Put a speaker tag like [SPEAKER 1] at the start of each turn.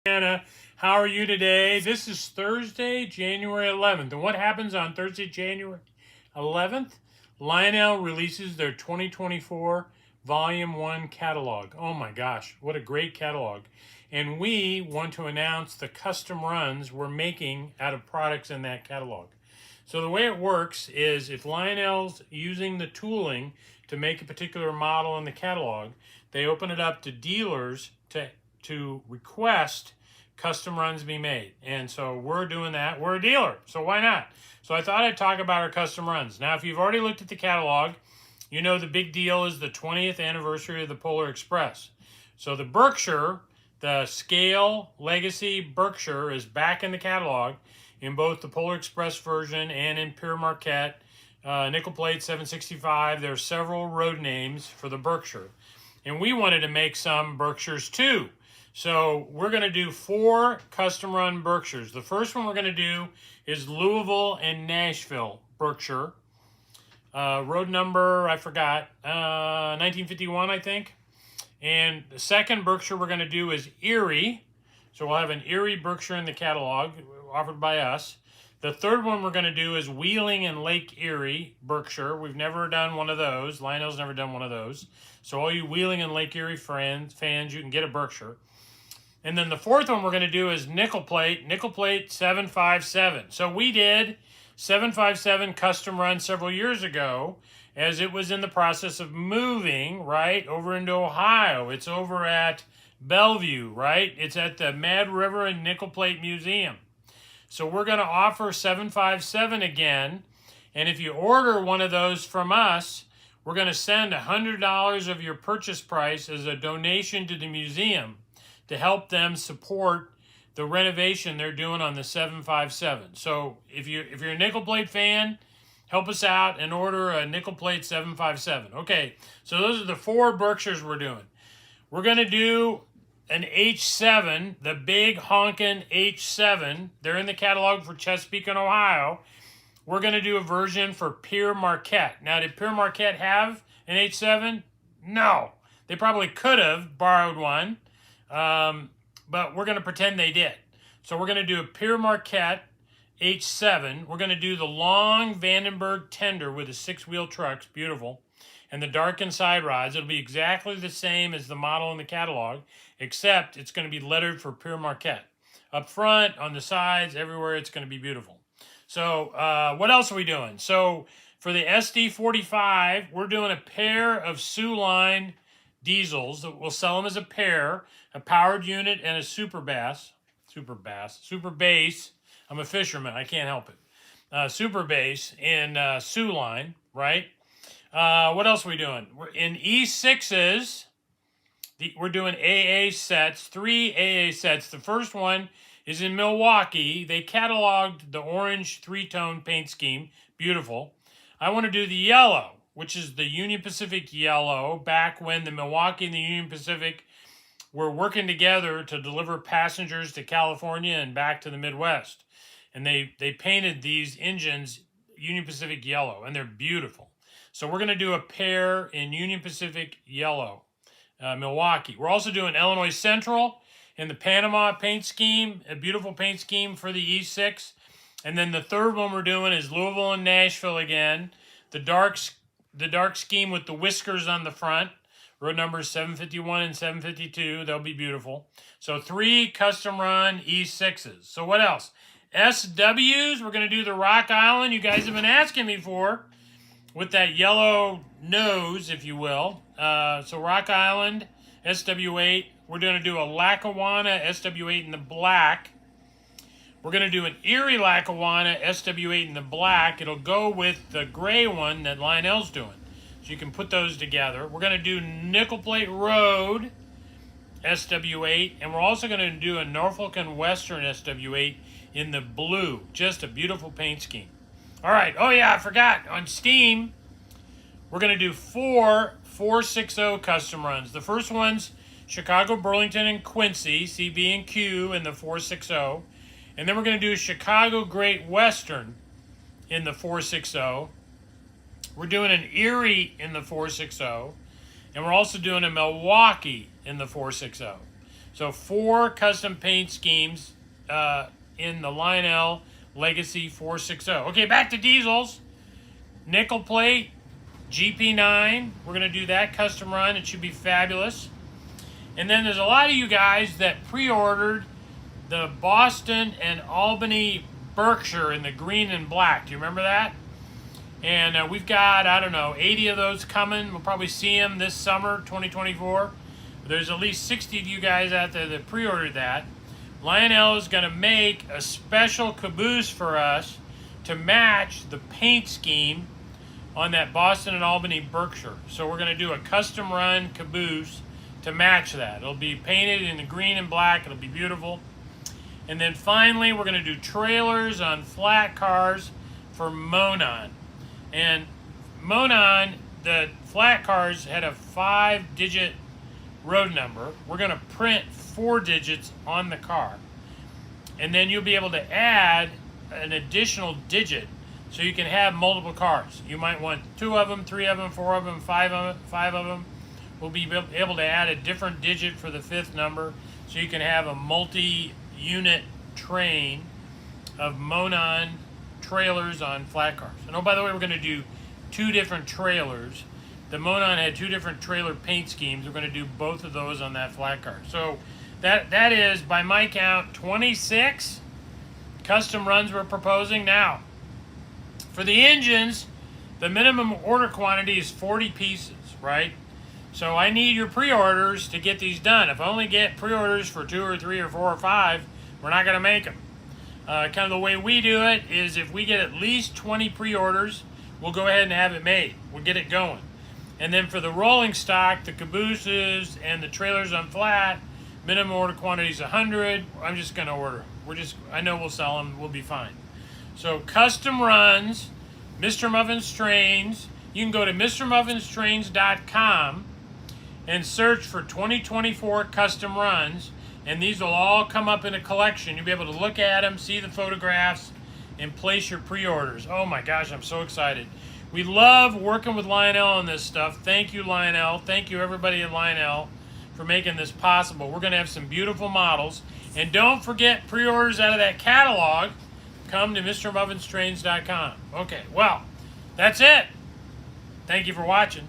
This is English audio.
[SPEAKER 1] Anna, how are you today? This is Thursday, January 11th. And what happens on Thursday, January 11th? Lionel releases their 2024 Volume 1 catalog. Oh my gosh, what a great catalog. And we want to announce the custom runs we're making out of products in that catalog. So the way it works is if Lionel's using the tooling to make a particular model in the catalog, they open it up to dealers to request custom runs be made. And so we're doing that. We're a dealer, so why not? So I thought I'd talk about our custom runs. Now, if you've already looked at the catalog, you know the big deal is the 20th anniversary of the Polar Express. So the Berkshire, the Scale Legacy Berkshire, is back in the catalog in both the Polar Express version and in Pure Marquette, nickel plate 765. There are several road names for the Berkshire. And we wanted to make some Berkshires too. So we're going to do 4 custom run Berkshires. The first one we're going to do is Louisville and Nashville Berkshire. Road number, I forgot, 1951, I think. And the second Berkshire we're going to do is Erie. So we'll have an Erie Berkshire in the catalog offered by us. The third one we're going to do is Wheeling and Lake Erie Berkshire. We've never done one of those. Lionel's never done one of those. So all you Wheeling and Lake Erie fans, you can get a Berkshire. And then the fourth one we're going to do is nickel plate 757. So we did 757 custom run several years ago as it was in the process of moving, right, over into Ohio. It's over at Bellevue, right? It's at the Mad River and Nickel Plate Museum. So we're going to offer 757 again. And if you order one of those from us, we're going to send $100 of your purchase price as a donation to the museum to help them support the renovation they're doing on the 757. So if you're a nickel plate fan, help us out and order a nickel plate 757. Okay, so those are the 4 Berkshires we're doing. We're going to do an H7, the big honkin' H7. They're in the catalog for Chesapeake and Ohio. We're going to do a version for Pure Marquette. Now, did Pure Marquette have an H7? No. They probably could have borrowed one. But we're going to pretend they did. So we're going to do a Pure Marquette H7. We're going to do the long Vandenberg tender with the 6-wheel trucks, beautiful, and the darkened side rods. It'll be exactly the same as the model in the catalog, except it's going to be lettered for Pure Marquette. Up front, on the sides, everywhere, it's going to be beautiful. So what else are we doing? So for the SD45, we're doing a pair of Sioux Line diesels that we'll sell them as a pair, a powered unit and a super bass. I'm a fisherman, I can't help it. Super bass in Sioux Line, right? What else are we doing? We're in E6s. We're doing AA sets, 3 AA sets. The first one is in Milwaukee. They cataloged the orange 3-tone paint scheme, beautiful. I want to do the yellow, which is the Union Pacific yellow, back when the Milwaukee and the Union Pacific were working together to deliver passengers to California and back to the Midwest. And they painted these engines Union Pacific yellow, and they're beautiful. So we're going to do a pair in Union Pacific yellow, Milwaukee. We're also doing Illinois Central in the Panama paint scheme, a beautiful paint scheme for the E6. And then the third one we're doing is Louisville and Nashville again, the dark scheme with the whiskers on the front. Road numbers 751 and 752. They'll be beautiful. So 3 custom run E6s. So what else? SWs. We're going to do the Rock Island. You guys have been asking me for, with that yellow nose, if you will. So Rock Island, SW8. We're going to do a Lackawanna SW8 in the black. We're going to do an Erie Lackawanna SW8 in the black. It'll go with the gray one that Lionel's doing. So you can put those together. We're going to do Nickel Plate Road SW8. And we're also going to do a Norfolk and Western SW8 in the blue. Just a beautiful paint scheme. All right. Oh, yeah, I forgot. On Steam, we're going to do 4 460 custom runs. The first one's Chicago, Burlington, and Quincy, CB and Q in the 460. And then we're going to do Chicago Great Western in the 460. We're doing an Erie in the 460. And we're also doing a Milwaukee in the 460. So 4 custom paint schemes in the Lionel Legacy 460. Okay, back to diesels. Nickel plate, GP9. We're going to do that custom run. It should be fabulous. And then there's a lot of you guys that pre-ordered the Boston and Albany Berkshire in the green and black. Do you remember that? And we've got, I don't know, 80 of those coming. We'll probably see them this summer, 2024. There's at least 60 of you guys out there that pre-ordered that. Lionel is going to make a special caboose for us to match the paint scheme on that Boston and Albany Berkshire. So we're going to do a custom run caboose to match that. It'll be painted in the green and black. It'll be beautiful. And then finally, we're going to do trailers on flat cars for Monon. And Monon, the flat cars had a 5-digit road number. We're going to print 4 digits on the car. And then you'll be able to add an additional digit so you can have multiple cars. You might want 2 of them, 3 of them, 4 of them, 5 of them. We'll be able to add a different digit for the 5th number so you can have a multi-unit train of Monon trailers on flat cars. And oh, by the way, we're going to do 2 different trailers. The Monon had 2 different trailer paint schemes. We're going to do both of those on that flat car. So that is, by my count, 26 custom runs we're proposing. Now, for the engines, the minimum order quantity is 40 pieces, right? So I need your pre-orders to get these done. If I only get pre-orders for 2 or 3 or 4 or 5, we're not going to make them. Kind of the way we do it is if we get at least 20 pre-orders, we'll go ahead and have it made. We'll get it going. And then for the rolling stock, the cabooses and the trailers on flat, minimum order quantity is 100. I'm just going to order them. I know we'll sell them. We'll be fine. So custom runs, MrMuffin'sTrains. You can go to MrMuffin'sTrains.com and search for 2024 custom runs, and these will all come up in a collection. You'll be able to look at them, see the photographs, and place your pre-orders. Oh my gosh, I'm so excited. We love working with Lionel on this stuff. Thank you, Lionel. Thank you, everybody at Lionel, for making this possible. We're going to have some beautiful models. And don't forget, pre-orders out of that catalog, come to MrMuffin'sTrains.com. Okay, well, that's it. Thank you for watching.